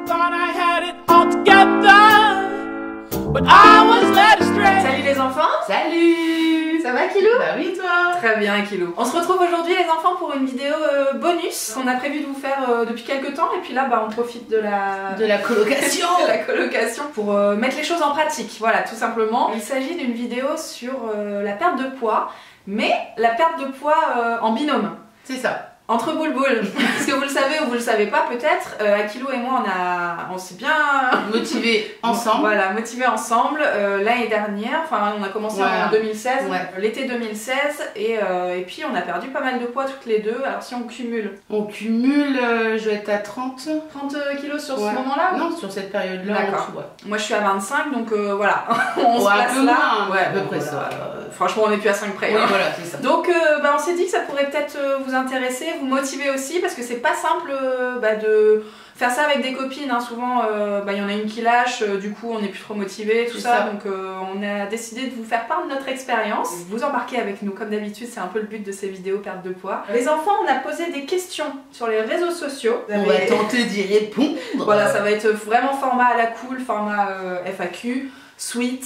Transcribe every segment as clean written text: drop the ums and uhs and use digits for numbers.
Thought I had it all together, but I was led astray. Salut les enfants. Salut. Ça va Kilou? Bah oui toi. Très bien Kilou. On se retrouve aujourd'hui les enfants pour une vidéo bonus qu'on a prévu de vous faire depuis quelques temps et puis là bah on profite de la colocation. de la colocation pour mettre les choses en pratique. Voilà tout simplement. Il s'agit d'une vidéo sur la perte de poids, mais la perte de poids en binôme. C'est ça. Entre boule-boule. Parce que vous le savez ou vous le savez pas peut-être, Akilou et moi on s'est bien motivés ensemble. Voilà, motivés ensemble l'année dernière. Enfin, on a commencé en 2016, l'été 2016, et puis on a perdu pas mal de poids toutes les deux. Alors si on cumule. On cumule, je vais être à 30 kilos sur ce moment-là? Non, sur cette période-là. D'accord. Moi je suis à 25, donc voilà. On se place peu là. Moins, ouais, à peu près voilà. ça. Franchement, on n'est plus à 5 près. Oui, hein. voilà, c'est ça. Donc bah, on s'est dit que ça pourrait peut-être vous intéresser, vous motiver aussi, parce que c'est pas simple de faire ça avec des copines. Hein. Souvent, y en a une qui lâche, du coup on n'est plus trop motivé, tout ça. Donc on a décidé de vous faire part de notre expérience. Vous embarquez avec nous, comme d'habitude, c'est un peu le but de ces vidéos perte de poids. Les enfants, on a posé des questions sur les réseaux sociaux. On va tenter d'y répondre. Voilà, ça va être vraiment format à la cool, format FAQ. Sweet,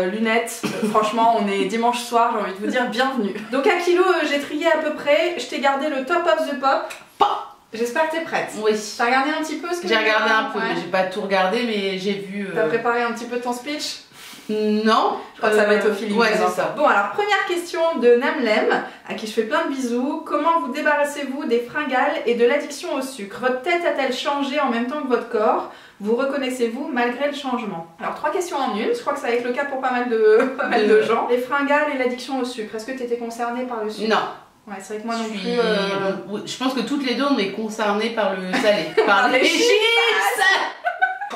lunettes, franchement on est dimanche soir, j'ai envie de vous dire bienvenue. Donc Akilou, j'ai trié à peu près, je t'ai gardé le top of the pop. J'espère que t'es prête. Oui. T'as regardé un petit peu ce que j'ai regardé un peu, mais j'ai pas tout regardé, mais j'ai vu... T'as préparé un petit peu ton speech? Non. Je crois que ça va être au feeling. Ouais, c'est ça. Bon alors, première question de Namlem, à qui je fais plein de bisous. Comment vous débarrassez-vous des fringales et de l'addiction au sucre? Votre tête a-t-elle changé en même temps que votre corps? Vous reconnaissez-vous malgré le changement? Alors 3 questions en une, je crois que ça va être le cas pour pas mal de gens. Les fringales et l'addiction au sucre, est-ce que tu étais concernée par le sucre? Non. Ouais, c'est vrai que moi non plus... Je pense que toutes les deux on est concernées par le salé. par les chips.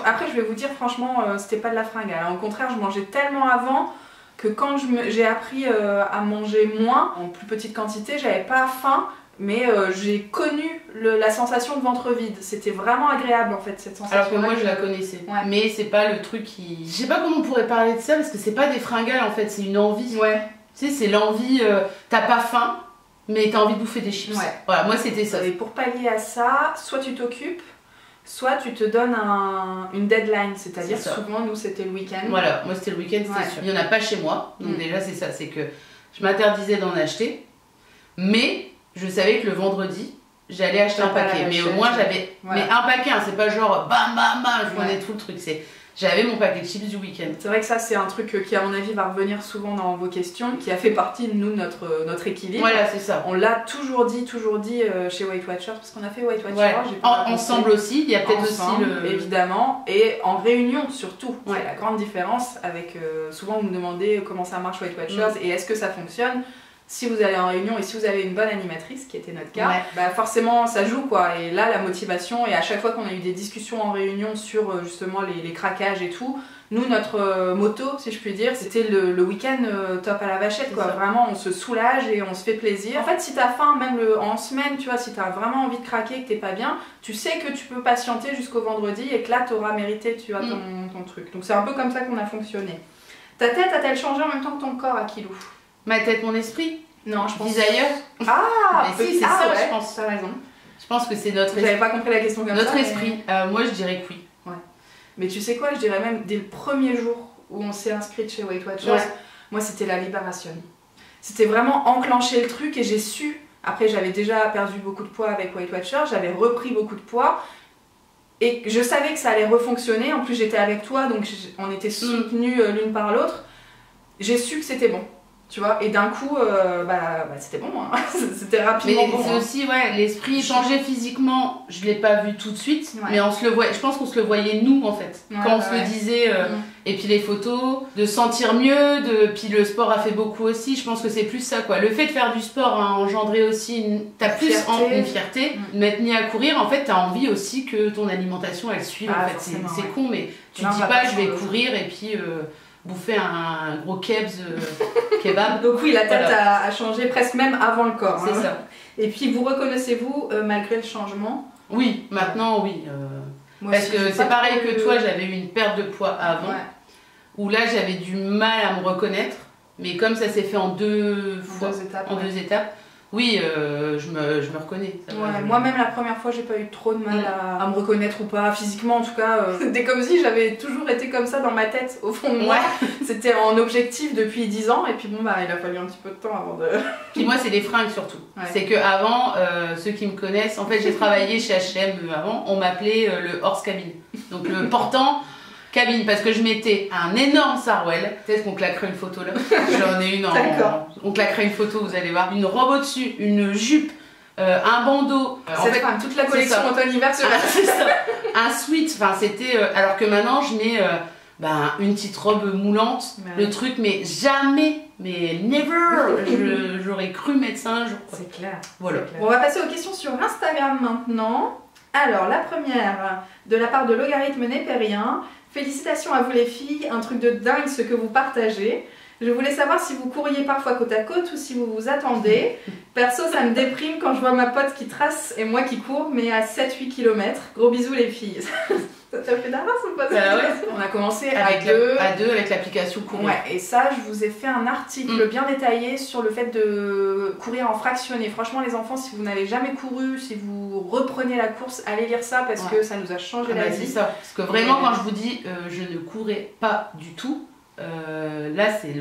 Après je vais vous dire franchement, c'était pas de la fringale. Au contraire, je mangeais tellement avant que quand j'ai appris à manger moins, en plus petite quantité, j'avais pas faim. Mais j'ai connu la sensation de ventre vide. C'était vraiment agréable en fait cette sensation. Alors que moi je la connaissais. Ouais. Mais c'est pas le truc qui... Je sais pas comment on pourrait parler de ça parce que c'est pas des fringales en fait, c'est une envie. Ouais. Tu sais, c'est l'envie, t'as pas faim, mais t'as envie de bouffer des chips. Ouais. Voilà, moi c'était ça. Et pour pallier à ça, soit tu t'occupes, soit tu te donnes une deadline. C'est-à-dire souvent nous c'était le week-end. Voilà, moi c'était le week-end, c'est sûr. Il y en a pas chez moi, donc déjà c'est ça, c'est que je m'interdisais d'en acheter, mais... Je savais que le vendredi, j'allais acheter un paquet. Mais au moins, j'avais... Mais un paquet, hein, c'est pas genre bam bam bam, je prenais tout le truc. J'avais mon paquet de chips du week-end. C'est vrai que ça, c'est un truc qui, à mon avis, va revenir souvent dans vos questions, qui a fait partie de nous, notre équilibre. Voilà, c'est ça. On l'a toujours dit chez Weight Watchers, parce qu'on a fait Weight Watchers. Ensemble aussi, il y a peut-être aussi le... Évidemment, et en réunion surtout. C'est la grande différence avec... souvent, vous me demandez comment ça marche Weight Watchers et est-ce que ça fonctionne. Si vous allez en réunion et si vous avez une bonne animatrice, qui était notre cas, bah forcément ça joue quoi. Et là la motivation, et à chaque fois qu'on a eu des discussions en réunion sur justement les craquages et tout, nous notre motto si je puis dire, c'était le week-end top à la vachette quoi. Vraiment on se soulage et on se fait plaisir. En fait si t'as faim, même en semaine, tu vois, si t'as vraiment envie de craquer, que t'es pas bien, tu sais que tu peux patienter jusqu'au vendredi et que là t'auras mérité tu vois, ton truc. Donc c'est un peu comme ça qu'on a fonctionné. Ta tête a-t-elle changé en même temps que ton corps, Akilou? Ma tête, mon esprit? Non, je pense. Desire. Ah, mais si, c'est ça, je pense. T'as raison. Je pense que c'est notre esprit. J'avais pas compris la question comme ça. Notre esprit. Moi, je dirais que oui. Ouais. Mais tu sais quoi, je dirais même dès le premier jour où on s'est inscrite chez Weight Watchers, moi c'était la libération. C'était vraiment enclencher le truc et j'ai su. Après, j'avais déjà perdu beaucoup de poids avec Weight Watchers, j'avais repris beaucoup de poids. Et je savais que ça allait refonctionner. En plus, j'étais avec toi, donc on était soutenues l'une par l'autre. J'ai su que c'était bon. Tu vois, et d'un coup, c'était bon, hein. C'était rapidement bon. Mais c'est aussi, l'esprit changer physiquement, je l'ai pas vu tout de suite, mais on se le voit, je pense qu'on se le voyait nous en fait, quand on se le disait, et puis les photos, de sentir mieux, puis le sport a fait beaucoup aussi, je pense que c'est plus ça quoi. Le fait de faire du sport a engendré aussi, t'as plus une fierté, de m'être mis à courir, en fait t'as envie aussi que ton alimentation elle suive, en fait, c'est con, mais tu te dis pas je vais courir et puis... bouffer un gros kebab. Donc oui, la tête a changé presque même avant le corps. C'est ça. Et puis vous reconnaissez-vous malgré le changement? Oui, maintenant oui. Parce que c'est pareil que toi, j'avais eu une perte de poids avant, où là j'avais du mal à me reconnaître, mais comme ça s'est fait en deux étapes, oui, je me reconnais. Moi-même, la première fois, j'ai pas eu trop de mal à me reconnaître ou pas, physiquement en tout cas. C'était comme si j'avais toujours été comme ça dans ma tête, au fond de moi. C'était en objectif depuis 10 ans, et puis bon, bah, il a fallu un petit peu de temps avant de... Puis moi, c'est les fringues surtout. C'est que avant, ceux qui me connaissent, en fait, j'ai travaillé chez H&M avant, on m'appelait le horse cabine. Donc le portant cabine, parce que je mettais un énorme sarouel. Peut-être qu'on claquerait une photo là. J'en ai une on claquerait une photo, vous allez voir. Une robe au-dessus, une jupe, un bandeau. En fait, toute la collection automne-hiver sur c'est ça. Un sweat, enfin c'était... alors que maintenant, je mets une petite robe moulante, le truc, mais jamais, mais never, j'aurais cru mettre ça un jour. C'est clair. Voilà. Bon, on va passer aux questions sur Instagram maintenant. Alors, la première, de la part de Logarithme Népérien. Félicitations à vous les filles, un truc de dingue ce que vous partagez. Je voulais savoir si vous couriez parfois côte à côte ou si vous vous attendez. Perso, ça me déprime quand je vois ma pote qui trace et moi qui cours, mais à 7-8 km. Gros bisous les filles. Ça t'a fait d'arras ou pas? On a commencé à deux avec l'application Courir. Ouais, et ça, je vous ai fait un article bien détaillé sur le fait de courir en fractionné. Franchement, les enfants, si vous n'avez jamais couru, si vous reprenez la course, allez lire ça parce que ça nous a changé la vie. C'est ça. Parce que vraiment, quand je vous dis je ne courais pas du tout, là c'est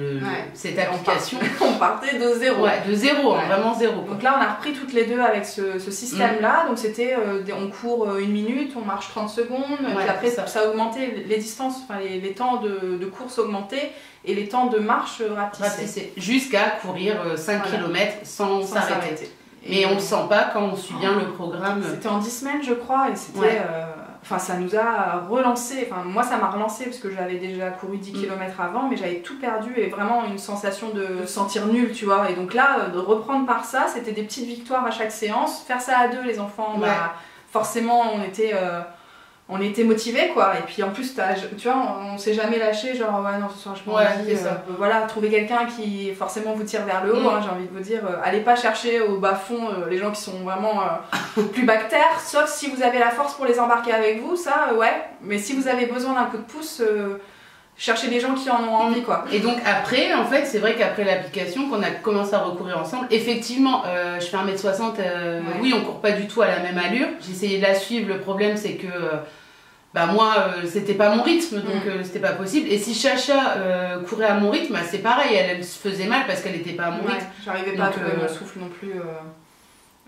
cette application. On partait de zéro. Ouais, de zéro, vraiment zéro. Donc là on a repris toutes les deux avec ce système là. Donc c'était on court 1 minute, on marche 30 secondes, puis après ça a augmenté les distances, enfin les temps de course augmentaient et les temps de marche rapetissaient. Jusqu'à courir 5 km sans s'arrêter. Et on le sent pas quand on suit bien le programme. C'était en 10 semaines je crois et c'était... Enfin, ça nous a relancé, enfin moi ça m'a relancé parce que j'avais déjà couru 10 km avant, mais j'avais tout perdu et vraiment une sensation de sentir nul, tu vois. Et donc là, de reprendre par ça, c'était des petites victoires à chaque séance. Faire ça à deux, les enfants, bah, forcément on était motivés quoi. Et puis en plus, tu vois, on s'est jamais lâché, genre ouais non ce soir je m'en dis, voilà, trouver quelqu'un qui forcément vous tire vers le haut, hein, j'ai envie de vous dire, allez pas chercher au bas fond les gens qui sont vraiment plus bactères, sauf si vous avez la force pour les embarquer avec vous, ça mais si vous avez besoin d'un coup de pouce, cherchez des gens qui en ont envie quoi. Et donc après, en fait, c'est vrai qu'après l'application, qu'on a commencé à recourir ensemble, effectivement, je fais 1m60, oui, on court pas du tout à la même allure. J'ai essayé de la suivre, le problème c'est que moi, c'était pas mon rythme, donc c'était pas possible. Et si Chacha courait à mon rythme, c'est pareil, elle se faisait mal parce qu'elle était pas à mon rythme. J'arrivais pas à trouver mon souffle non plus,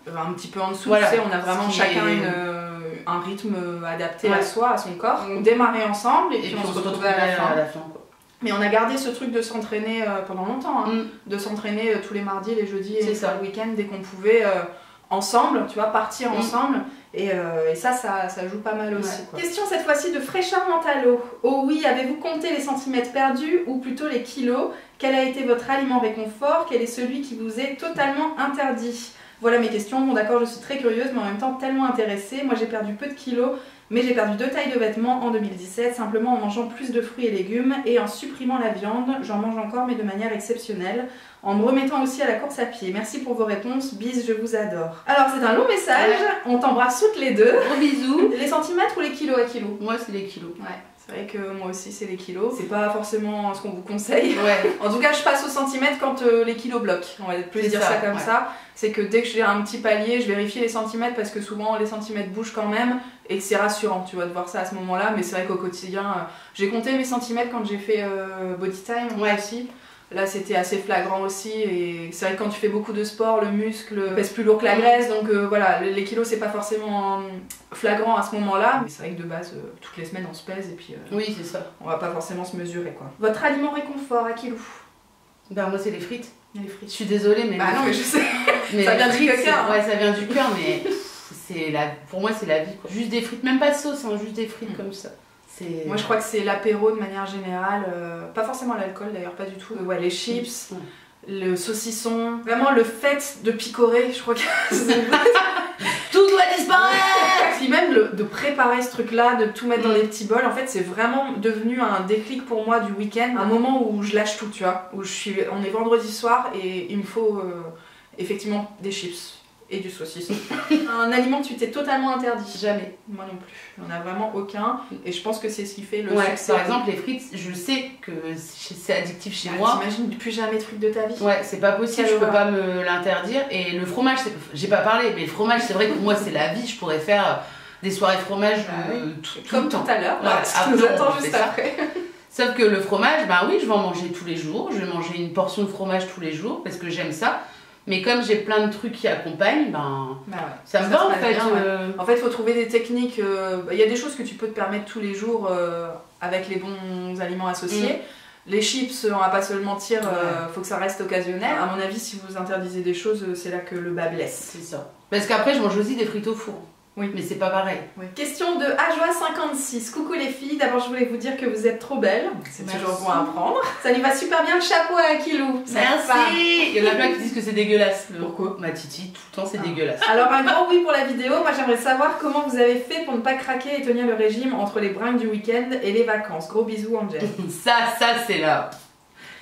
un petit peu en dessous, tu sais, on a vraiment chacun un rythme adapté à soi, à son corps. On démarrait ensemble et puis on se retrouvait à la fin. Mais on a gardé ce truc de s'entraîner pendant longtemps, de s'entraîner tous les mardis, les jeudis et le week-end dès qu'on pouvait ensemble, tu vois, partir ensemble. Et ça joue pas mal aussi. Quoi. Question cette fois-ci de Fréchard Mentalo. Oh oui, avez-vous compté les centimètres perdus ou plutôt les kilos? Quel a été votre aliment réconfort? Quel est celui qui vous est totalement interdit? Voilà mes questions. Bon d'accord, je suis très curieuse mais en même temps tellement intéressée. Moi j'ai perdu peu de kilos, mais j'ai perdu 2 tailles de vêtements en 2017, simplement en mangeant plus de fruits et légumes et en supprimant la viande. J'en mange encore mais de manière exceptionnelle. En me remettant aussi à la course à pied. Merci pour vos réponses, bis, je vous adore. Alors c'est un long message, on t'embrasse toutes les deux. Gros bisous. Les centimètres ou les kilos à kilos? Moi c'est les kilos. Ouais, c'est vrai que moi aussi c'est les kilos. C'est pas forcément ce qu'on vous conseille. En tout cas je passe au centimètre quand les kilos bloquent. On va plus dire ça comme ça. C'est que dès que j'ai un petit palier, je vérifie les centimètres parce que souvent les centimètres bougent quand même et que c'est rassurant, tu vois, de voir ça à ce moment-là. Mais c'est vrai qu'au quotidien, j'ai compté mes centimètres quand j'ai fait Body Time aussi. Là c'était assez flagrant aussi et c'est vrai que quand tu fais beaucoup de sport, le muscle pèse plus lourd que la graisse, donc voilà, les kilos c'est pas forcément flagrant à ce moment-là, mais c'est vrai que de base toutes les semaines on se pèse et puis oui c'est ça, on va pas forcément se mesurer quoi. Votre aliment réconfort à kilo? Ben moi c'est les frites. Les frites. Je suis désolée mais... Bah non mais je sais, mais ça vient du cœur. Ouais ça vient du cœur mais pour moi c'est la vie quoi. Juste des frites, même pas de sauce, hein, juste des frites comme ça. Moi je crois que c'est l'apéro de manière générale, pas forcément l'alcool d'ailleurs, pas du tout. Les chips, le saucisson, vraiment le fait de picorer, je crois que tout doit disparaître. Puis même de préparer ce truc là, de tout mettre dans des petits bols, en fait c'est vraiment devenu un déclic pour moi du week-end, un moment où je lâche tout, tu vois, où on est vendredi soir et il me faut effectivement des chips. et du saucisson. Un aliment que tu t'es totalement interdit? Jamais. Moi non plus. On a vraiment aucun. Et je pense que c'est ce qui fait le succès. Par exemple, les frites, je sais que c'est addictif chez moi. T'imagines plus jamais de frites de ta vie? Ouais, c'est pas possible, je peux pas me l'interdire. Et le fromage, j'ai pas parlé, mais le fromage, c'est vrai que pour moi, c'est la vie. Je pourrais faire des soirées fromage comme tout à l'heure. Voilà, ça nous attend juste après. Sauf que le fromage, bah oui, je vais en manger tous les jours. Je vais manger une portion de fromage tous les jours parce que j'aime ça. Mais comme j'ai plein de trucs qui accompagnent, ça me va en fait. En fait, il faut trouver des techniques. Il y a des choses que tu peux te permettre tous les jours avec les bons aliments associés. Les chips, on va pas se le mentir, faut que ça reste occasionnel. À mon avis, si vous interdisez des choses, c'est là que le bas blesse. C'est ça. Parce qu'après, je mange aussi des frites au four. Oui. Mais c'est pas pareil. Oui. Question de Ajoa56. Coucou les filles, d'abord je voulais vous dire que vous êtes trop belles. C'est toujours bon à apprendre. Ça lui va super bien le chapeau à Akilou. Merci. Il y en a plein qui disent que c'est dégueulasse. Pourquoi? Ma Titi, tout le temps c'est dégueulasse. Alors un grand oui pour la vidéo. Moi j'aimerais savoir comment vous avez fait pour ne pas craquer et tenir le régime entre les bringues du week-end et les vacances. Gros bisous Angel. ça c'est là.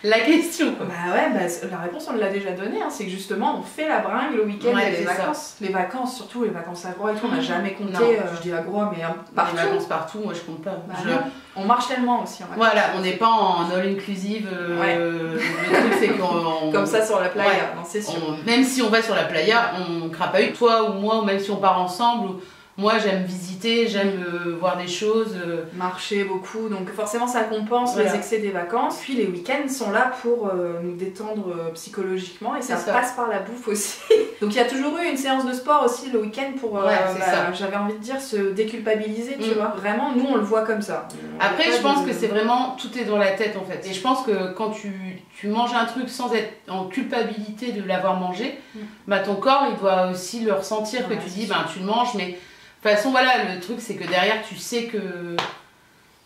La question quoi. Bah ouais, la réponse on l'a déjà donnée, hein, c'est que justement on fait la bringue le week-end et les vacances. Les vacances, surtout les vacances agro et tout, on n'a jamais compté, je dis agro mais partout. Les vacances partout, moi je compte pas. On marche tellement aussi en vacances. Voilà, on n'est pas en all inclusive, le truc c'est qu'on... Comme ça sur la playa, non c'est sûr. Même si on va sur la playa, on crapahute, toi ou moi, ou même si on part ensemble... Moi j'aime visiter, j'aime voir des choses. Marcher beaucoup, donc forcément ça compense les excès des vacances. Puis les week-ends sont là pour nous détendre psychologiquement et ça passe par la bouffe aussi. Donc il y a toujours eu une séance de sport aussi le week-end pour, j'avais envie de dire, se déculpabiliser, tu vois. Vraiment, nous on le voit comme ça. Après je pense que c'est vraiment, tout est dans la tête en fait. Et je pense que quand tu manges un truc sans être en culpabilité de l'avoir mangé, bah ton corps il doit aussi le ressentir que tu dis, tu le manges mais... De toute façon, voilà, le truc c'est que derrière tu sais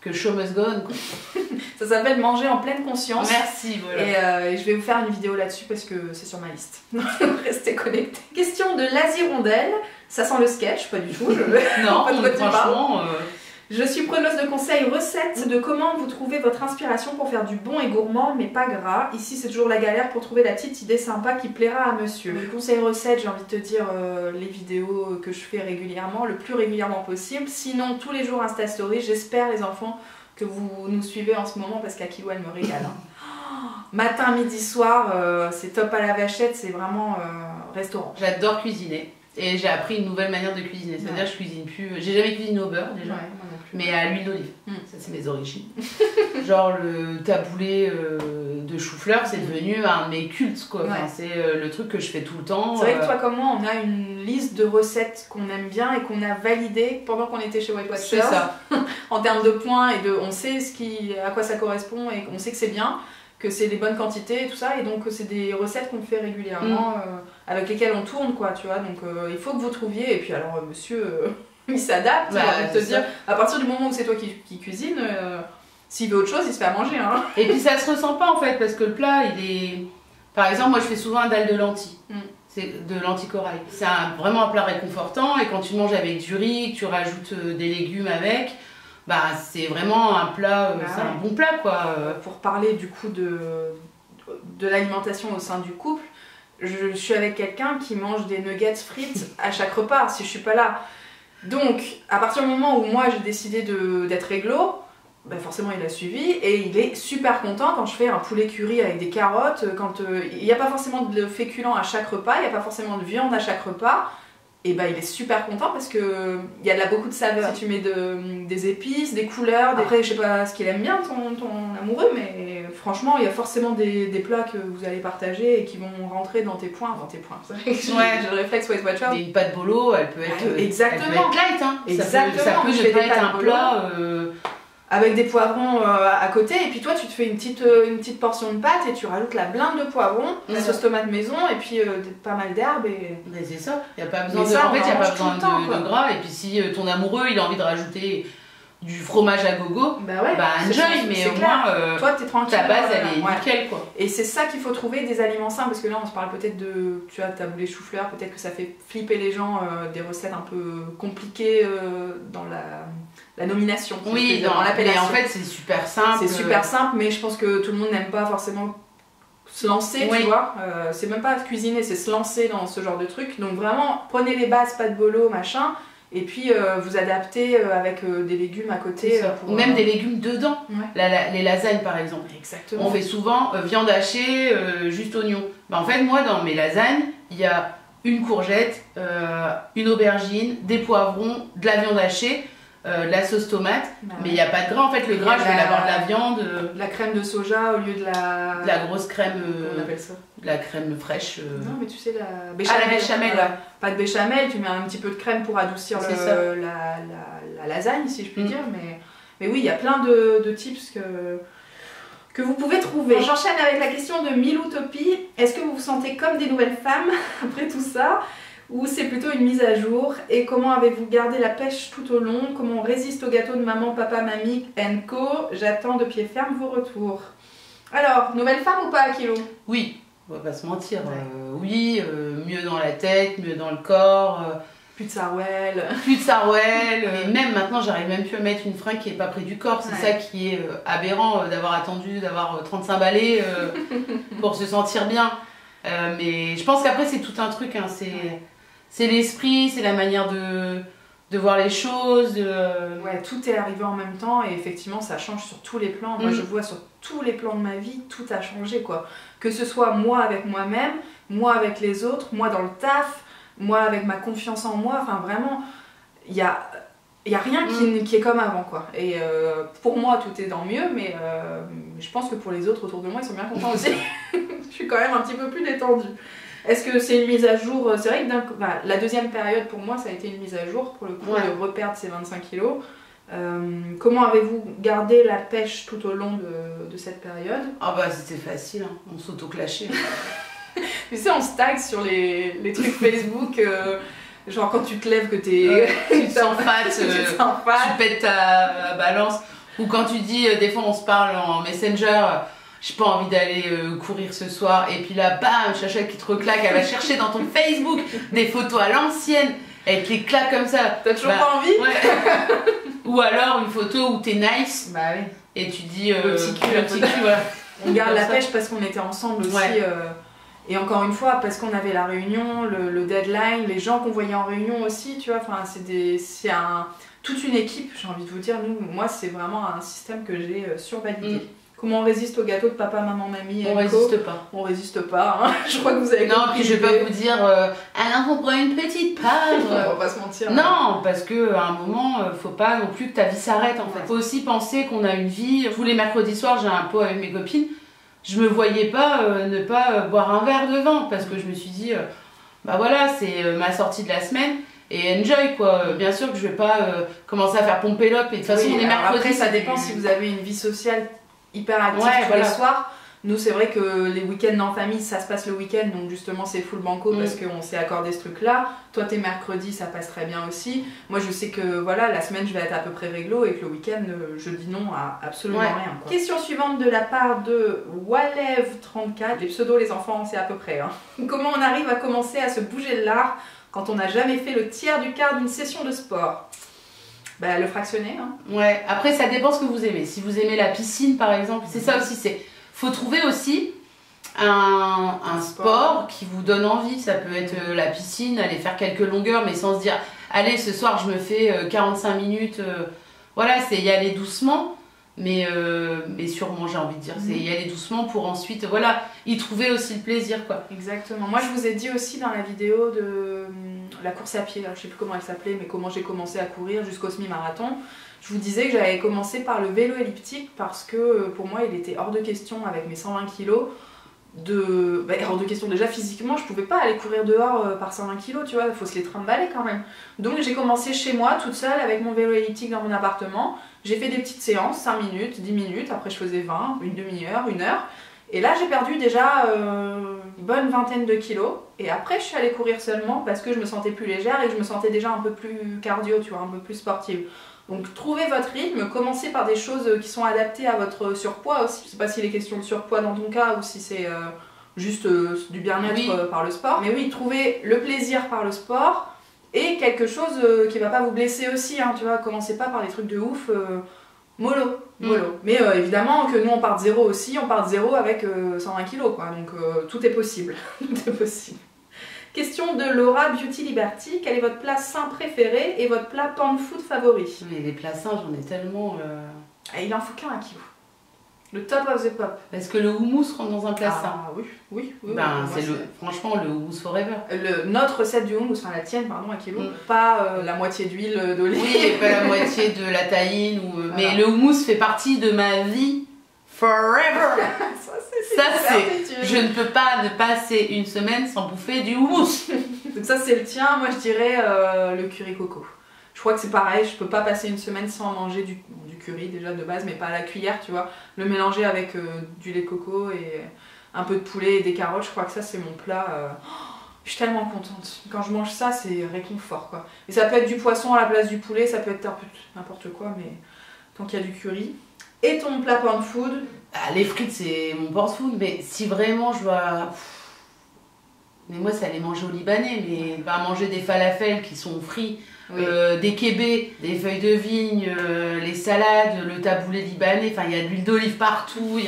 que show must go on. Ça s'appelle manger en pleine conscience. Merci, voilà. Et je vais vous faire une vidéo là-dessus parce que c'est sur ma liste. Restez connectés. Question de l'Azirondelle. Ça sent le sketch, pas du tout. Non, franchement... Je suis preneuse de conseils recettes de comment vous trouvez votre inspiration pour faire du bon et gourmand mais pas gras. Ici c'est toujours la galère pour trouver la petite idée sympa qui plaira à monsieur. Le conseil recette, j'ai envie de te dire les vidéos que je fais régulièrement, le plus régulièrement possible. Sinon tous les jours Insta Story, j'espère les enfants que vous nous suivez en ce moment parce qu'Akilou elle me régale. Matin, midi, soir, c'est top à la vachette, c'est vraiment restaurant. J'adore cuisiner. Et j'ai appris une nouvelle manière de cuisiner. C'est-à-dire que je cuisine plus... J'ai jamais cuisiné au beurre déjà. Mais à l'huile d'olive. Ça c'est mes origines. Genre le taboulé de chou-fleur, c'est devenu un de mes cultes quoi. Enfin, c'est le truc que je fais tout le temps. C'est vrai que toi comme moi, on a une liste de recettes qu'on aime bien et qu'on a validées pendant qu'on était chez Weight Watchers. C'est ça. En termes de points et de... On sait à quoi ça correspond et on sait que c'est bien, que c'est des bonnes quantités et tout ça. Et donc c'est des recettes qu'on fait régulièrement, avec lesquelles on tourne quoi, tu vois. Donc il faut que vous trouviez. Et puis alors monsieur... il s'adapte, j'ai envie de te dire. À partir du moment où c'est toi qui cuisine, s'il veut autre chose, il se fait à manger. Hein. Et puis ça se ressent pas en fait, parce que le plat, il est... Par exemple, moi je fais souvent un dalle de lentilles. C'est de lentilles corail. C'est vraiment un plat réconfortant et quand tu manges avec du riz, que tu rajoutes des légumes avec, bah c'est vraiment un plat, c'est un bon plat quoi. Pour parler du coup de l'alimentation au sein du couple, je suis avec quelqu'un qui mange des nuggets frites à chaque repas si je suis pas là. Donc, à partir du moment où moi j'ai décidé d'être réglo, bah forcément il a suivi et il est super content quand je fais un poulet curry avec des carottes, quand il n'y a pas forcément de féculents à chaque repas, il n'y a pas forcément de viande à chaque repas, et bah il est super content parce que il y a beaucoup de saveurs. Si tu mets des épices, des couleurs, après je sais pas ce qu'il aime bien ton amoureux, mais franchement il y a forcément des plats que vous allez partager et qui vont rentrer dans tes points. J'ai le réflexe Weight Watchers. Une pâte bolo, elle peut être, exactement. Elle peut être light, hein. Exactement. Ça peut ne pas être un plat... avec des poivrons à côté, et puis toi tu te fais une petite portion de pâte et tu rajoutes la blinde de poivrons, la sauce tomate maison et puis pas mal d'herbes et... Mais c'est ça, il n'y a pas besoin de gras, et puis si ton amoureux il a envie de rajouter du fromage à gogo, bah enjoy, mais au moins toi t'es tranquille, ta base elle est nickel quoi. Et c'est ça qu'il faut trouver, des aliments sains, parce que là on se parle peut-être de, tu vois, taboulé chou-fleur, peut-être que ça fait flipper les gens, des recettes un peu compliquées dans la nomination. Oui, dans l'appellation. En fait c'est super simple. C'est super simple, mais je pense que tout le monde n'aime pas forcément se lancer, tu vois. C'est même pas cuisiner, c'est se lancer dans ce genre de truc. Donc vraiment, prenez les bases, pas de bolo, machin. Et puis vous adaptez avec des légumes à côté. Ou même des légumes dedans. Les lasagnes par exemple. Exactement. On fait souvent viande hachée, juste oignon. En fait, moi dans mes lasagnes, il y a une courgette, une aubergine, des poivrons, de la viande hachée, de la sauce tomate. Mais il n'y a pas de gras en fait. Le gras, je vais l'avoir de la viande. De la crème de soja au lieu de de la grosse crème. On appelle ça. De la crème fraîche. Non, mais tu sais, la béchamel. Ah, la béchamel, pas de béchamel, tu mets un petit peu de crème pour adoucir la lasagne, si je puis dire. Mais oui, il y a plein de tips que vous pouvez trouver. J'enchaîne avec la question de Miloutopie. Est-ce que vous vous sentez comme des nouvelles femmes après tout ça, ou c'est plutôt une mise à jour? Et comment avez-vous gardé la pêche tout au long? Comment on résiste au gâteau de maman, papa, mamie, co? J'attends de pied ferme vos retours. Alors, nouvelle femme ou pas à kilo? Oui, on va pas se mentir. Oui, mieux dans la tête, mieux dans le corps. Plus de sarouel. Plus de sarouel. Et même maintenant, j'arrive même plus à mettre une fringue qui est pas près du corps. C'est ça qui est aberrant, d'avoir attendu, d'avoir 35 balais pour se sentir bien. Mais je pense qu'après, c'est tout un truc. Hein. C'est l'esprit, c'est la manière de voir les choses. Ouais, tout est arrivé en même temps et effectivement, ça change sur tous les plans. Moi, je vois sur tous les plans de ma vie, tout a changé, quoi. Que ce soit moi avec moi-même, moi avec les autres, moi dans le taf, moi avec ma confiance en moi, enfin vraiment, il y a rien qui est comme avant, quoi. Et pour moi, tout est dans mieux, mais je pense que pour les autres autour de moi, ils sont bien contents aussi. Je suis quand même un petit peu plus détendue. Est-ce que c'est une mise à jour? C'est vrai que la deuxième période, pour moi, ça a été une mise à jour, pour le coup, de reperdre ces 25 kilos. Comment avez-vous gardé la pêche tout au long de cette période? Ah bah c'était facile, hein. On s'auto-clashait. Tu sais, on se tag sur les trucs Facebook, genre quand tu te lèves que tu te sens fat, tu pètes ta balance. Ou quand tu dis, des fois on se parle en Messenger, j'ai pas envie d'aller courir ce soir, et puis là, bam, Chacha qui te reclaque, elle va chercher dans ton Facebook des photos à l'ancienne, elle te les claque comme ça. T'as toujours pas envie? Ou alors une photo où t'es nice, et tu dis, le petit cul, voilà. On garde la pêche parce qu'on était ensemble aussi. Et encore une fois, parce qu'on avait la réunion, le deadline, les gens qu'on voyait en réunion aussi, tu vois, enfin, c'est toute une équipe, j'ai envie de vous dire. Moi, c'est vraiment un système que j'ai survalidé. Comment on résiste au gâteau de papa, maman, mamie? On résiste pas. On résiste pas, hein. Je crois que vous avez compris. Non, puis je vais pas vous dire, alors on prend une petite part. On va pas se mentir. Non, parce qu'à un moment, faut pas non plus que ta vie s'arrête, en fait. Faut aussi penser qu'on a une vie. Tous les mercredis soirs, j'ai un pot avec mes copines. Je me voyais pas ne pas boire un verre de vin, parce que je me suis dit, bah voilà, c'est ma sortie de la semaine. Et enjoy, quoi. Bien sûr que je vais pas commencer à faire pomper l'op. Et de toute façon, on est mercredi. Après, ça dépend si vous avez une vie sociale hyper active tous les soirs. Nous, c'est vrai que les week-ends en famille, ça se passe le week-end, donc justement, c'est full banco parce qu'on s'est accordé ce truc-là. Toi, t'es mercredi, ça passe très bien aussi. Moi, je sais que voilà, la semaine, je vais être à peu près réglo et que le week-end, je dis non à absolument rien, quoi. Question suivante de la part de Walev34. Les pseudos, les enfants, c'est à peu près. Hein. Comment on arrive à commencer à se bouger de l'art quand on n'a jamais fait le tiers du quart d'une session de sport? Bah, le fractionner. Hein. Ouais, après, ça dépend ce que vous aimez. Si vous aimez la piscine, par exemple, c'est ça aussi, faut trouver aussi un sport qui vous donne envie. Ça peut être la piscine, aller faire quelques longueurs, mais sans se dire allez, ce soir je me fais 45 minutes. Voilà, c'est y aller doucement, mais sûrement, j'ai envie de dire. C'est y aller doucement pour ensuite, voilà, y trouver aussi le plaisir, quoi. Exactement. Moi, je vous ai dit aussi dans la vidéo de la course à pied, je sais plus comment elle s'appelait, mais comment j'ai commencé à courir jusqu'au semi-marathon. Je vous disais que j'avais commencé par le vélo elliptique parce que pour moi il était hors de question avec mes 120 kilos hors de question déjà physiquement, je pouvais pas aller courir dehors par 120 kilos, tu vois, il faut se les trimballer quand même. Donc j'ai commencé chez moi toute seule avec mon vélo elliptique dans mon appartement. J'ai fait des petites séances, 5 minutes, 10 minutes, après je faisais 20, une demi-heure, 1 heure. Et là j'ai perdu déjà une bonne vingtaine de kilos. Et après je suis allée courir seulement parce que je me sentais plus légère et que je me sentais déjà un peu plus cardio, tu vois, un peu plus sportive. Donc trouvez votre rythme, commencez par des choses qui sont adaptées à votre surpoids aussi. Je sais pas s'il est question de surpoids dans ton cas ou si c'est juste du bien-être par le sport. Mais oui, trouvez le plaisir par le sport et quelque chose qui va pas vous blesser aussi, hein, tu vois. Commencez pas par des trucs de ouf. Mollo. Mais évidemment que nous on part de zéro aussi, on part de zéro avec 120 kilos quoi, donc tout est possible. Tout est possible. Question de Laura Beauty Liberty, quel est votre plat sain préféré et votre plat pan food favori? Mais les plats sains, j'en ai tellement... Ah, il en faut qu'un kilo. Le top of the pop. Est-ce que le houmous rentre dans un plat sain? Oui. Franchement, le houmous forever. Notre recette du houmous, enfin la tienne, pardon, 1 kilo. Pas la moitié d'huile d'olive. Oui, et pas la moitié de la tahine. Voilà. Mais le houmous fait partie de ma vie forever. Ça, c'est... Je ne peux pas ne passer une semaine sans bouffer du houmous. Donc ça, c'est le tien. Moi, je dirais le curry coco. Je crois que c'est pareil, je peux pas passer une semaine sans manger du curry déjà de base, mais pas à la cuillère, tu vois. Le mélanger avec du lait de coco et un peu de poulet et des carottes, je crois que ça c'est mon plat. Je suis tellement contente. Quand je mange ça, c'est réconfort quoi. Et ça peut être du poisson à la place du poulet, ça peut être n'importe quoi, mais tant qu'il y a du curry. Et ton plat pan food? Les frites c'est mon pan food, mais si vraiment je dois... Mais moi c'est aller manger au Libanais, mais pas manger des falafels qui sont frits. Oui. Des kébés, des feuilles de vigne, les salades, le taboulé libanais, enfin il y a de l'huile d'olive partout,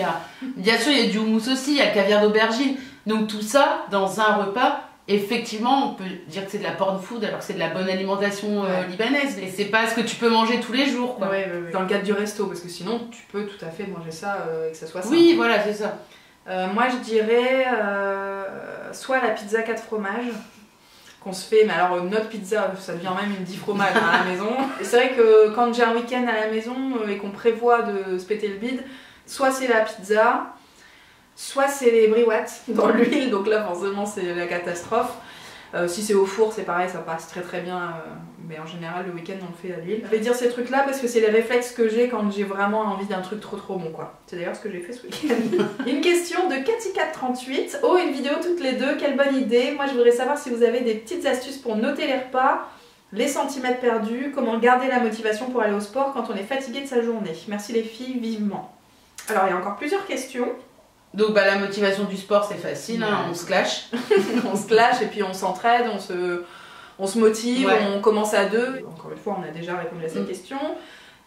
bien sûr il y a du houmous aussi, il y a le caviar d'aubergine, donc tout ça dans un repas, effectivement on peut dire que c'est de la porn food alors que c'est de la bonne alimentation libanaise, et c'est pas ce que tu peux manger tous les jours quoi. Ouais. Dans le cadre du resto, parce que sinon tu peux tout à fait manger ça et que ça soit sain. Oui voilà c'est ça. Moi je dirais soit la pizza 4 fromages qu'on se fait, mais alors notre pizza ça devient même une 10 fromages à la maison. C'est vrai que quand j'ai un week-end à la maison et qu'on prévoit de se péter le bide, soit c'est la pizza, soit c'est les briouettes dans l'huile, donc là forcément c'est la catastrophe. Si c'est au four c'est pareil, ça passe très bien, mais en général le week-end on le fait à l'huile. Je vais dire ces trucs là parce que c'est les réflexes que j'ai quand j'ai vraiment envie d'un truc trop bon quoi. C'est d'ailleurs ce que j'ai fait ce week-end. Une question de Cathy438. Oh, une vidéo toutes les deux, quelle bonne idée. Moi je voudrais savoir si vous avez des petites astuces pour noter les repas, les centimètres perdus, comment garder la motivation pour aller au sport quand on est fatigué de sa journée. Merci les filles, vivement. Alors il y a encore plusieurs questions. Donc la motivation du sport c'est facile, hein, on se clash. On se clash et puis on s'entraide, on se motive, on commence à deux. Encore une fois on a déjà répondu à cette question.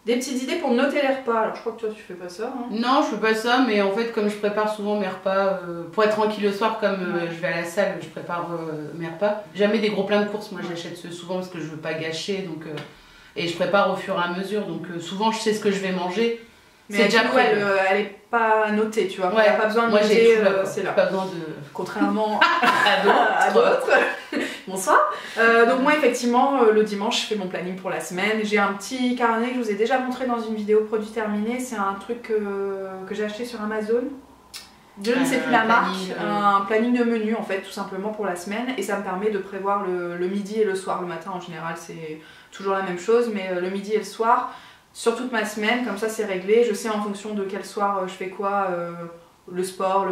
Des petites idées pour noter les repas, alors je crois que toi tu fais pas ça. Hein. Non je fais pas ça, mais en fait comme je prépare souvent mes repas, pour être tranquille le soir comme je vais à la salle, je prépare mes repas. Jamais des gros plats de courses, moi j'achète souvent parce que je veux pas gâcher, donc, et je prépare au fur et à mesure, donc souvent je sais ce que je vais manger. Mais déjà elle est pas notée, tu vois. Il n'y a pas besoin de noter, c'est là. Pas besoin de... Contrairement à d'autres. Bonsoir. Donc moi effectivement le dimanche je fais mon planning pour la semaine. J'ai un petit carnet que je vous ai déjà montré dans une vidéo produit terminé. C'est un truc que j'ai acheté sur Amazon. Je ne sais plus la marque. Un planning de menu en fait tout simplement pour la semaine. Et ça me permet de prévoir le midi et le soir. Le matin en général c'est toujours la même chose, mais le midi et le soir sur toute ma semaine, comme ça c'est réglé, je sais en fonction de quel soir je fais quoi, le sport,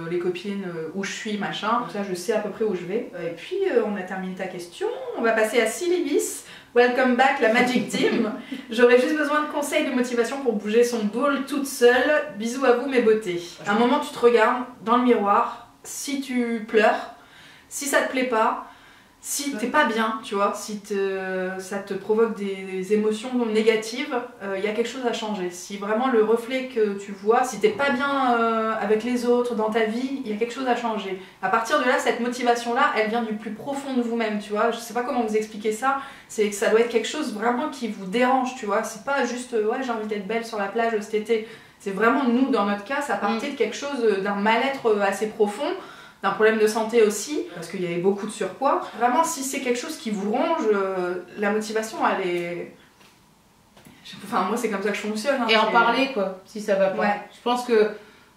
les copines, où je suis, machin, comme ça je sais à peu près où je vais. Et puis on a terminé ta question, on va passer à Silibis. Welcome back la Magic Team. J'aurais juste besoin de conseils de motivation pour bouger son boule toute seule. Bisous à vous mes beautés. À un moment tu te regardes dans le miroir, si tu pleures, si ça te plaît pas, si t'es pas bien, tu vois, si ça te provoque des émotions négatives, il y a quelque chose à changer. Si vraiment le reflet que tu vois, si t'es pas bien avec les autres, dans ta vie, il y a quelque chose à changer. À partir de là, cette motivation-là, elle vient du plus profond de vous-même, tu vois. Je sais pas comment vous expliquer ça, c'est que ça doit être quelque chose vraiment qui vous dérange, tu vois. C'est pas juste, ouais, j'ai envie d'être belle sur la plage cet été. C'est vraiment, nous, dans notre cas, ça partait de quelque chose, d'un mal-être assez profond, d'un problème de santé aussi, parce qu'il y avait beaucoup de surpoids. Vraiment, si c'est quelque chose qui vous ronge, la motivation, elle est... Enfin, moi, c'est comme ça que je fonctionne. Hein, et en parler, quoi, si ça va pas. Ouais. Je pense que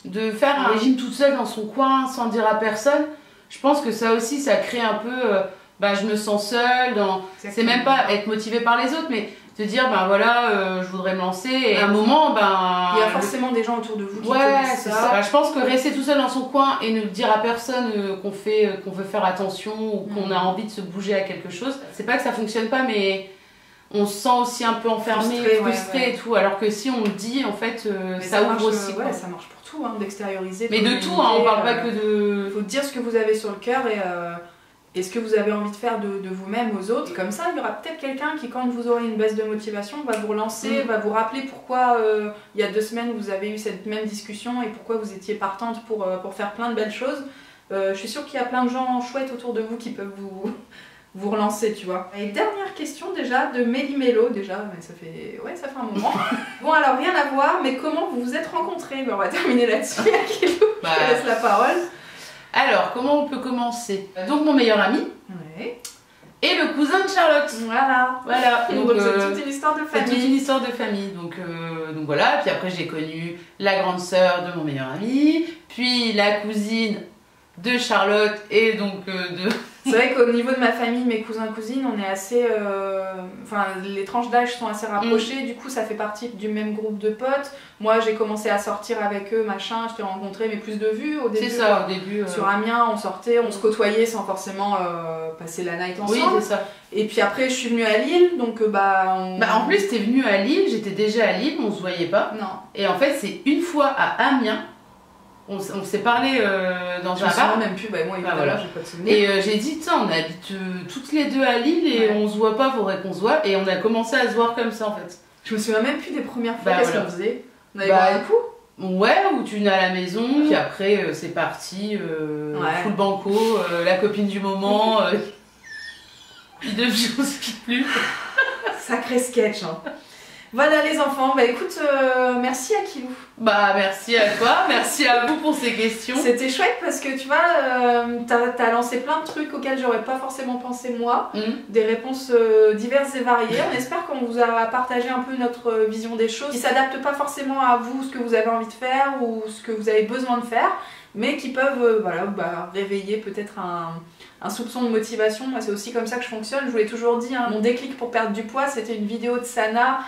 de faire un régime toute seule dans son coin, sans dire à personne, je pense que ça aussi, ça crée un peu... je me sens seule, c'est même pas être motivée par les autres, mais te dire, je voudrais me lancer, et à un moment, il y a forcément des gens autour de vous qui connaissent ça. Je pense que rester tout seul dans son coin et ne dire à personne qu'on veut faire attention ou qu'on a envie de se bouger à quelque chose, c'est pas que ça fonctionne pas, mais on se sent aussi un peu enfermé, frustré et tout, alors que si on le dit, en fait, ça ouvre aussi. Ouais, ça marche pour tout, hein, d'extérioriser. Mais de tout, hein, on parle pas que de... Faut dire ce que vous avez sur le cœur et ce que vous avez envie de faire de vous-même aux autres. Et comme ça, il y aura peut-être quelqu'un qui, quand vous aurez une baisse de motivation, va vous relancer, va vous rappeler pourquoi il y a 2 semaines vous avez eu cette même discussion et pourquoi vous étiez partante pour faire plein de belles choses. Je suis sûre qu'il y a plein de gens chouettes autour de vous qui peuvent vous relancer, tu vois. Et dernière question déjà de Méli-Mélo, déjà, mais ça fait un moment. Bon alors rien à voir, mais comment vous vous êtes rencontrés? On va terminer là-dessus, Akilou, je te laisse la parole. Alors, comment on peut commencer? Donc mon meilleur ami et le cousin de Charlotte. Voilà. Donc c'est toute une histoire de famille. C'est toute une histoire de famille. Donc voilà, puis après j'ai connu la grande sœur de mon meilleur ami, puis la cousine de Charlotte et donc de... C'est vrai qu'au niveau de ma famille, mes cousins cousines, on est assez... Enfin, les tranches d'âge sont assez rapprochées, du coup ça fait partie du même groupe de potes. Moi j'ai commencé à sortir avec eux, machin, je t'ai rencontré, mais plus de vues au début. C'est ça, au début. Sur Amiens, on sortait, on se côtoyait sans forcément passer la night ensemble. Oui, c'est ça. Et puis après je suis venue à Lille, donc en plus t'es venue à Lille, j'étais déjà à Lille, on se voyait pas. Non. Et en fait c'est une fois à Amiens, on s'est parlé dans un bar. Même plus, moi évidemment j'ai pas de souvenir. Et j'ai dit, tiens, on habite toutes les deux à Lille et on se voit pas, faudrait qu'on se voit. Et on a commencé à se voir comme ça en fait. Je me souviens même plus des premières fois, qu'est-ce qu'on faisait? On avait un coup? Ouais, ou tu venais à la maison, puis après c'est parti, full banco, la copine du moment, puis depuis on se quitte plus. Sacré sketch, hein. Voilà les enfants, écoute, merci Akilou. Merci à toi, merci à vous pour ces questions. C'était chouette parce que tu vois, t'as lancé plein de trucs auxquels j'aurais pas forcément pensé moi, des réponses diverses et variées. On espère qu'on vous a partagé un peu notre vision des choses, qui s'adaptent pas forcément à vous, ce que vous avez envie de faire ou ce que vous avez besoin de faire, mais qui peuvent réveiller peut-être un soupçon de motivation. Moi c'est aussi comme ça que je fonctionne. Je vous l'ai toujours dit, hein, mon déclic pour perdre du poids c'était une vidéo de Sana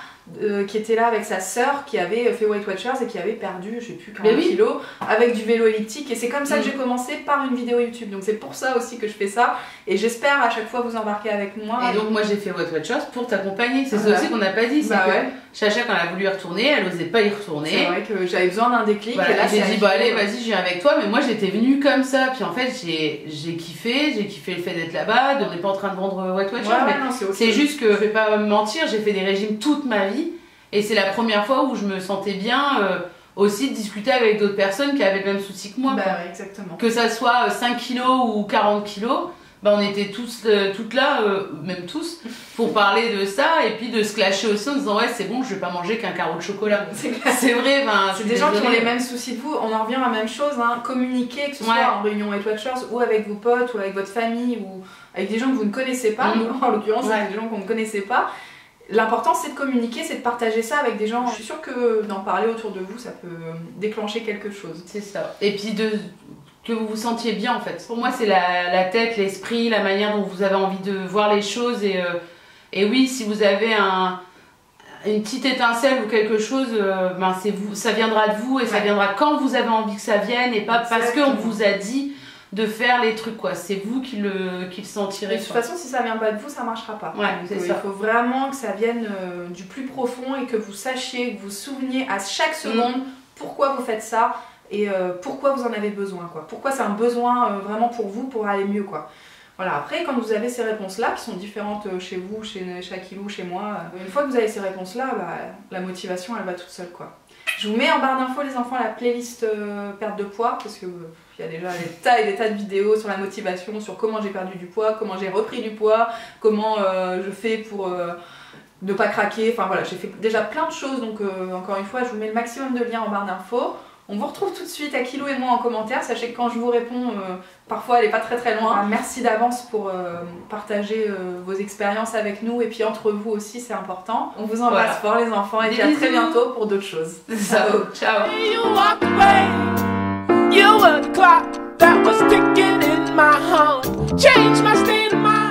qui était là avec sa sœur qui avait fait Weight Watchers et qui avait perdu je sais plus 40 kilos avec du vélo elliptique, et c'est comme ça que j'ai commencé, par une vidéo YouTube. Donc c'est pour ça aussi que je fais ça, et j'espère à chaque fois vous embarquer avec moi. Et donc moi j'ai fait Weight Watchers pour t'accompagner, c'est ça aussi qu'on n'a pas dit, c'est que Chacha quand elle a voulu y retourner, elle osait pas y retourner. C'est vrai que j'avais besoin d'un déclic, et là j'ai dit allez vas-y je viens avec toi, mais moi j'étais venue comme ça, puis en fait j'ai kiffé le fait d'être là-bas. On n'est pas en train de vendre Weight Watchers, mais c'est juste que je vais pas me mentir, j'ai fait des régimes toute ma vie, et c'est la première fois où je me sentais bien aussi de discuter avec d'autres personnes qui avaient le même souci que moi. Exactement. Que ça soit 5 kilos ou 40 kilos, on était toutes là, même tous, pour parler de ça et puis de se clasher aussi en disant c'est bon, je vais pas manger qu'un carreau de chocolat. C'est vrai, c'est des gens qui ont les mêmes soucis que vous. On en revient à la même chose, hein. Communiquer, que ce soit en réunion Weight Watchers ou avec vos potes ou avec votre famille ou avec des gens que vous ne connaissez pas. Nous, en l'occurrence, c'est des gens qu'on ne connaissait pas. L'important c'est de communiquer, c'est de partager ça avec des gens. Je suis sûre que d'en parler autour de vous, ça peut déclencher quelque chose. C'est ça. Et puis que vous vous sentiez bien en fait. Pour moi c'est la tête, l'esprit, la manière dont vous avez envie de voir les choses, et oui, si vous avez une petite étincelle ou quelque chose, c'est vous, ça viendra de vous, et ça viendra quand vous avez envie que ça vienne, et pas parce qu'on vous a dit de faire les trucs quoi. C'est vous qui le sentirez. De toute façon, si ça vient pas de vous, ça marchera pas. C'est ça. Il faut vraiment que ça vienne du plus profond, et que vous sachiez, que vous vous souveniez à chaque seconde pourquoi vous faites ça, et pourquoi vous en avez besoin, quoi. Pourquoi c'est un besoin vraiment pour vous, pour aller mieux, quoi. Voilà, après quand vous avez ces réponses-là, qui sont différentes chez vous, chez Akilou, chez moi, une fois que vous avez ces réponses-là, la motivation elle va toute seule, quoi. Je vous mets en barre d'infos les enfants la playlist perte de poids, parce que il y a déjà des tas de vidéos sur la motivation, sur comment j'ai perdu du poids, comment j'ai repris du poids, comment je fais pour ne pas craquer, enfin voilà, j'ai fait déjà plein de choses, donc encore une fois je vous mets le maximum de liens en barre d'infos. On vous retrouve tout de suite, Akilou et moi, en commentaire. Sachez que quand je vous réponds, parfois elle est pas très loin. Merci d'avance pour partager vos expériences avec nous, et puis entre vous aussi, c'est important. On vous embrasse fort les enfants, et puis à très bientôt pour d'autres choses. Ciao. Ciao. You were the clock that was ticking in my heart. Change my state of mind.